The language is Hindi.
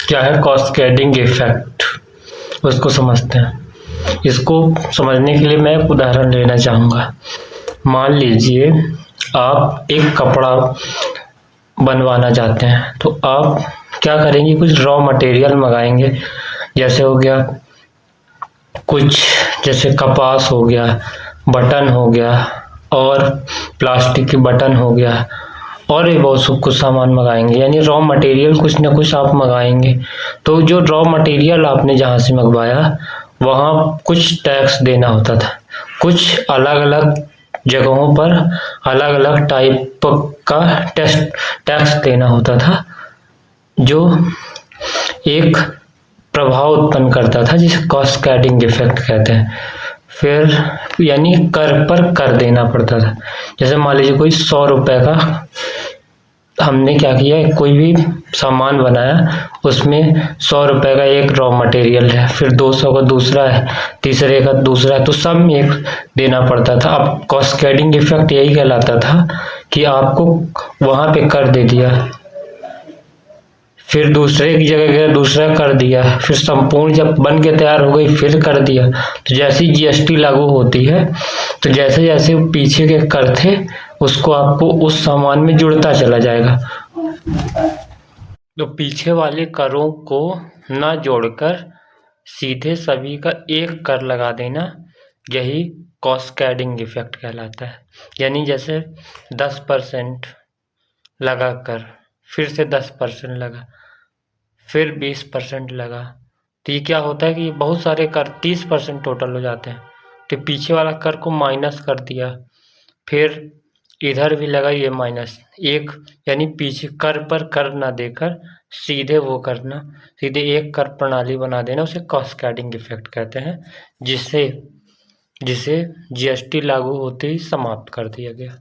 क्या है कॉस्केडिंग इफेक्ट, उसको समझते हैं। इसको समझने के लिए मैं एक उदाहरण लेना चाहूँगा। मान लीजिए आप एक कपड़ा बनवाना चाहते हैं, तो आप क्या करेंगे, कुछ रॉ मटेरियल मंगाएंगे। जैसे हो गया कुछ, जैसे कपास हो गया, बटन हो गया, और प्लास्टिक के बटन हो गया, और ये बहुत सब कुछ सामान मंगाएंगे। यानी रॉ मटेरियल कुछ ना कुछ आप मंगाएंगे। तो जो रॉ मटेरियल आपने जहाँ से मंगवाया वहाँ कुछ टैक्स देना होता था। कुछ अलग अलग जगहों पर अलग अलग टाइप का टैक्स देना होता था, जो एक प्रभाव उत्पन्न करता था, जिसे कॉस्केडिंग इफेक्ट कहते हैं। फिर यानी कर पर कर देना पड़ता था। जैसे मान लीजिए कोई 100 रुपए का हमने क्या किया, कोई भी सामान बनाया, उसमें 100 रुपए का एक रॉ मटेरियल है, फिर 200 का दूसरा है, तीसरे का दूसरा है, तो सब में एक देना पड़ता था। अब कॉस्केडिंग इफेक्ट यही कहलाता था कि आपको वहां पे कर दे दिया, फिर दूसरे की जगह गया दूसरा कर दिया, फिर संपूर्ण जब बन के तैयार हो गई फिर कर दिया। तो जैसी जीएसटी लागू होती है, तो जैसे जैसे पीछे के कर थे उसको आपको उस सामान में जुड़ता चला जाएगा। तो पीछे वाले करों को ना जोड़कर सीधे सभी का एक कर लगा देना, यही कॉस्केडिंग इफेक्ट कहलाता है। यानी जैसे 10% लगा कर, फिर से 10% लगा, फिर 20% लगा, तो ये क्या होता है कि बहुत सारे कर 30% टोटल हो जाते हैं। तो पीछे वाला कर को माइनस कर दिया, फिर इधर भी लगा ये माइनस एक, यानी पीछे कर पर कर ना देकर सीधे वो करना, सीधे एक कर प्रणाली बना देना, उसे कॉस्केडिंग इफेक्ट कहते हैं, जिसे जीएसटी लागू होते ही समाप्त कर दिया गया।